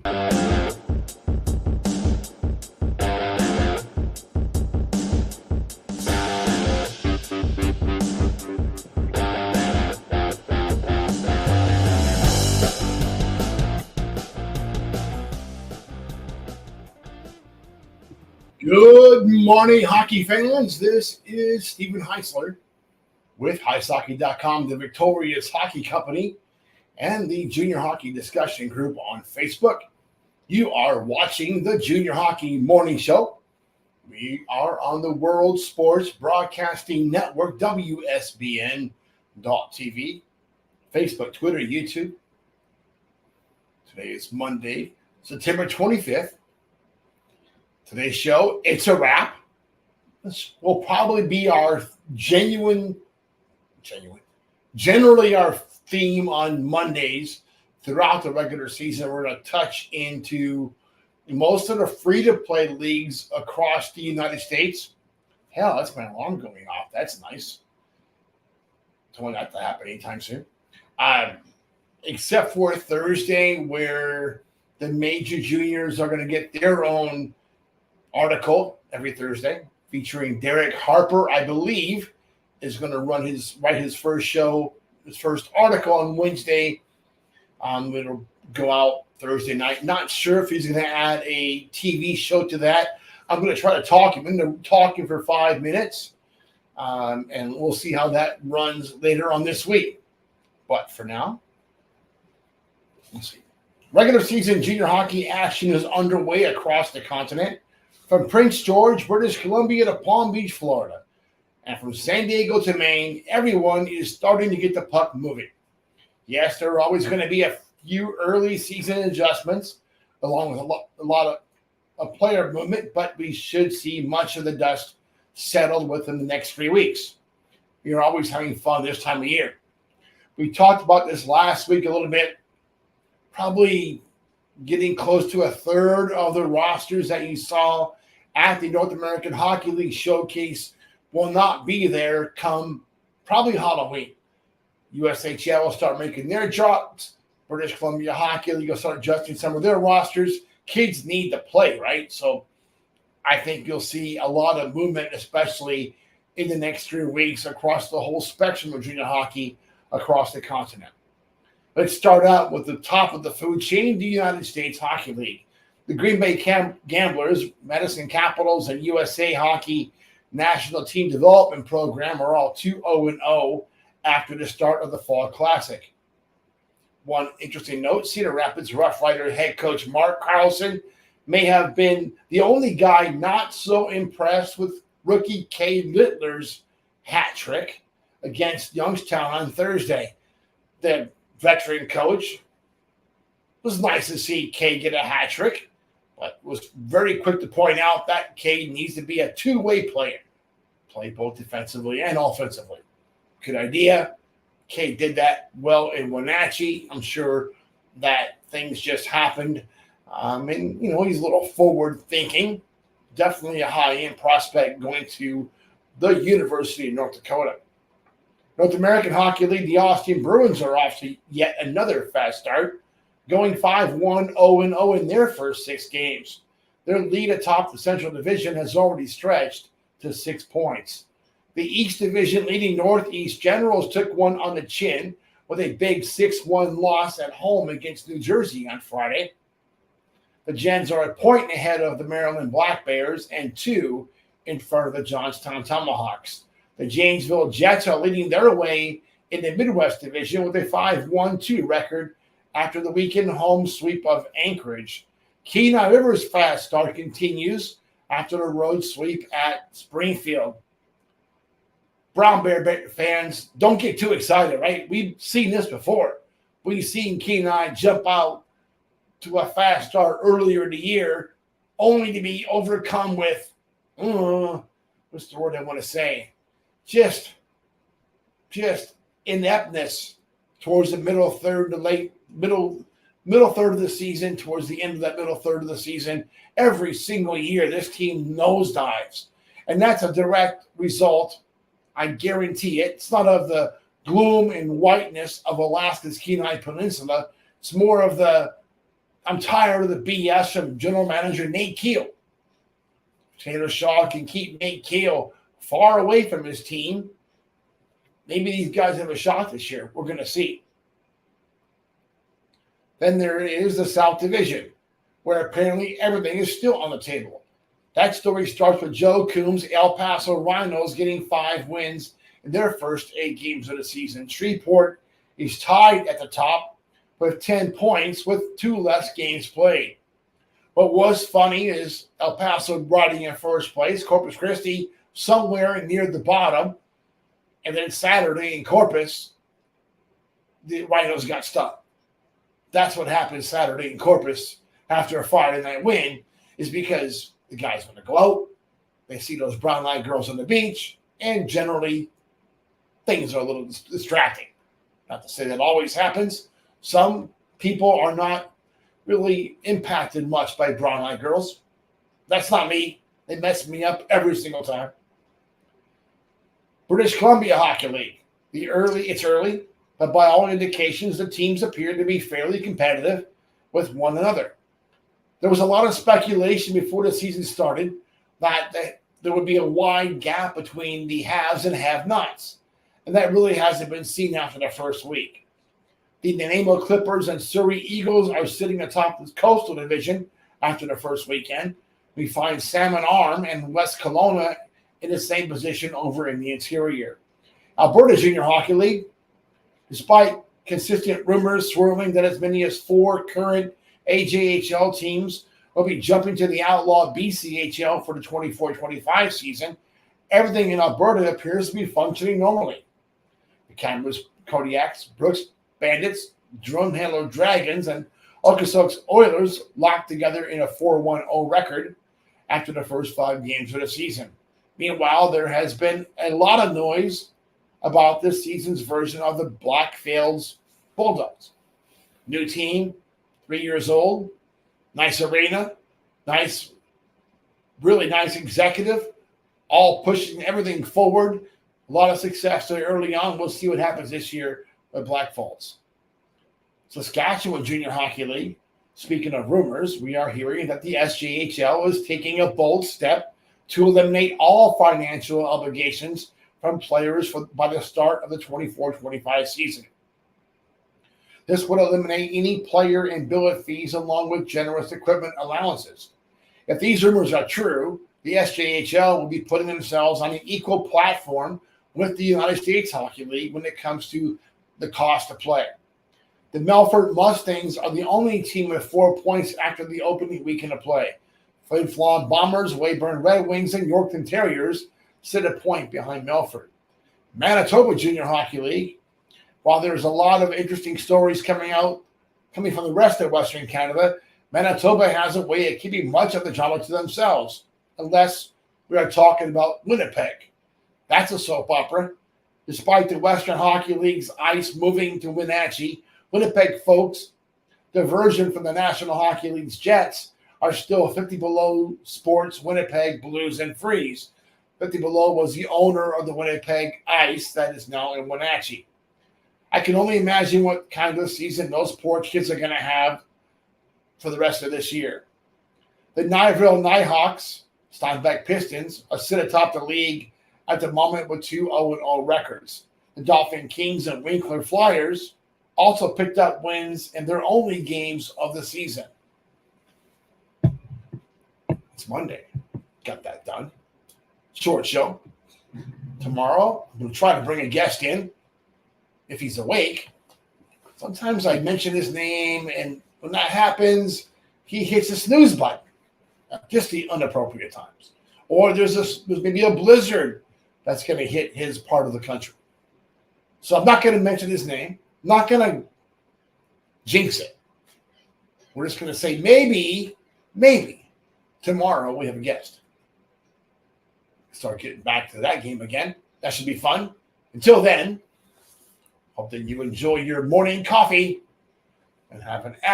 Good morning, hockey fans. This is Stephen Heisler with HeisHockey.com, the Victorious Hockey Company, and the Junior Hockey Discussion Group on Facebook. You are watching the Junior Hockey Morning Show. We are on the World Sports Broadcasting Network, WSBN.TV, Facebook, Twitter, YouTube. Today is Monday, September 25th. Today's show, it's a wrap. This will probably be our generally our theme on Mondays throughout the regular season. We're going to touch into most of the free-to-play leagues across the United States. Hell, that's my alarm going off. That's nice. Don't want that to happen anytime soon. Except for Thursday, where the major juniors are going to get their own article every Thursday featuring Derek Harper, I believe, is going to write his first show, his first article on Wednesday. It'll go out Thursday night. Not sure if he's going to add a TV show to that. I'm going to try to talk him into talking for 5 minutes, and we'll see how that runs later on this week. But for now, let's see. Regular season junior hockey action is underway across the continent. From Prince George, British Columbia to Palm Beach, Florida. And from San Diego to Maine, everyone is starting to get the puck moving. Yes, there are always going to be a few early season adjustments, along with a lot of player movement, but we should see much of the dust settled within the next 3 weeks. You're always having fun this time of year. We talked about this last week a little bit, probably getting close to a third of the rosters that you saw at the North American Hockey League Showcase will not be there come probably Halloween. USHL will start making their drops. British Columbia Hockey League will start adjusting some of their rosters. Kids need to play, right? So I think you'll see a lot of movement, especially in the next 3 weeks across the whole spectrum of junior hockey across the continent. Let's start out with the top of the food chain, the United States Hockey League. The Green Bay Gamblers, Medicine Capitals, and USA Hockey National Team Development Program are all 2-0-0 after the start of the Fall Classic. One interesting note, Cedar Rapids Rough Rider head coach Mark Carlson may have been the only guy not so impressed with rookie Cade Littler's hat trick against Youngstown on Thursday. The veteran coach, it was nice to see Cade get a hat trick, but was very quick to point out that Cade needs to be a two-way player, play both defensively and offensively. Good idea. Cade did that well in Wenatchee. I'm sure that things just happened. And, he's a little forward-thinking. Definitely a high-end prospect going to the University of North Dakota. North American Hockey League, the Austin Bruins are off to yet another fast start, going 5-1, 0-0 in their first 6 games. Their lead atop the Central Division has already stretched to 6 points. The East Division leading Northeast Generals took one on the chin with a big 6-1 loss at home against New Jersey on Friday. The Gens are a point ahead of the Maryland Black Bears and 2 in front of the Johnstown Tomahawks. The Janesville Jets are leading their way in the Midwest Division with a 5-1-2 record after the weekend home sweep of Anchorage. Kenai River's fast start continues after the road sweep at Springfield. Brown Bear fans, don't get too excited, right? We've seen this before. We've seen Kenai jump out to a fast start earlier in the year, only to be overcome with, what's the word I want to say? Just ineptness towards the middle third of the season, towards the end of that middle third of the season. Every single year, this team nosedives. And that's a direct result, I guarantee it. It's not of the gloom and whiteness of Alaska's Kenai Peninsula. It's more of the I'm tired of the BS from general manager Nate Keel. Taylor Shaw can keep Nate Keel far away from his team. Maybe these guys have a shot this year. We're going to see. Then there is the South Division, where apparently everything is still on the table. That story starts with Joe Coombs' El Paso Rhinos getting 5 wins in their first 8 games of the season. Shreveport is tied at the top with 10 points with 2 less games played. What was funny is El Paso riding in first place, Corpus Christi somewhere near the bottom, and then Saturday in Corpus, the Rhinos got stuck. That's what happened Saturday in Corpus after a Friday night win, is because the guys want to go out, they see those brown-eyed girls on the beach, and generally things are a little distracting. Not to say that always happens. Some people are not really impacted much by brown-eyed girls. That's not me. They mess me up every single time. British Columbia Hockey League. It's early, but by all indications, the teams appear to be fairly competitive with one another. There was a lot of speculation before the season started that there would be a wide gap between the haves and have-nots, and that really hasn't been seen after the first week. The Nanaimo Clippers and Surrey Eagles are sitting atop the Coastal Division after the first weekend. We find Salmon Arm and West Kelowna in the same position over in the interior. Alberta Junior Hockey League, despite consistent rumors swirling that as many as 4 current AJHL teams will be jumping to the outlaw BCHL for the 24-25 season, everything in Alberta appears to be functioning normally. The Kamloops Kodiaks, Brooks Bandits, Drumhandler Dragons, and Okotoks Oilers locked together in a 4-1-0 record after the first 5 games of the season. Meanwhile, there has been a lot of noise about this season's version of the Blackfields Bulldogs. New team, 3 years old, nice arena, really nice executive, all pushing everything forward. A lot of success there early on. We'll see what happens this year with Blackfalds. Saskatchewan Junior Hockey League. Speaking of rumors, we are hearing that the SJHL is taking a bold step to eliminate all financial obligations from players by the start of the 24-25 season. This would eliminate any player and billet fees along with generous equipment allowances. If these rumors are true, the SJHL will be putting themselves on an equal platform with the United States Hockey League when it comes to the cost of play. The Melfort Mustangs are the only team with 4 points after the opening weekend of play. Flin Flon Bombers, Weyburn Red Wings, and Yorkton Terriers sit a point behind Melfort. Manitoba Junior Hockey League. While there's a lot of interesting stories coming from the rest of Western Canada, Manitoba has a way of keeping much of the drama to themselves, unless we are talking about Winnipeg. That's a soap opera. Despite the Western Hockey League's ice moving to Wenatchee, Winnipeg folks, diversion from the National Hockey League's Jets, are still 50 Below Sports, Winnipeg Blues, and Freeze. 50 Below was the owner of the Winnipeg Ice that is now in Wenatchee. I can only imagine what kind of season those poor kids are going to have for the rest of this year. The Nightville Nighthawks, Steinbeck Pistons, are sit atop the league at the moment with 2 0-0 records. The Dauphin Kings and Winkler Flyers also picked up wins in their only games of the season. It's Monday. Got that done. Short show. Tomorrow, we'll try to bring a guest in if he's awake. Sometimes I mention his name, and when that happens, he hits the snooze button at just the inappropriate times. Or there's maybe a blizzard that's going to hit his part of the country. So I'm not going to mention his name. I'm not going to jinx it. We're just going to say maybe tomorrow we have a guest. Start getting back to that game again. That should be fun. Until then, hope that you enjoy your morning coffee and have an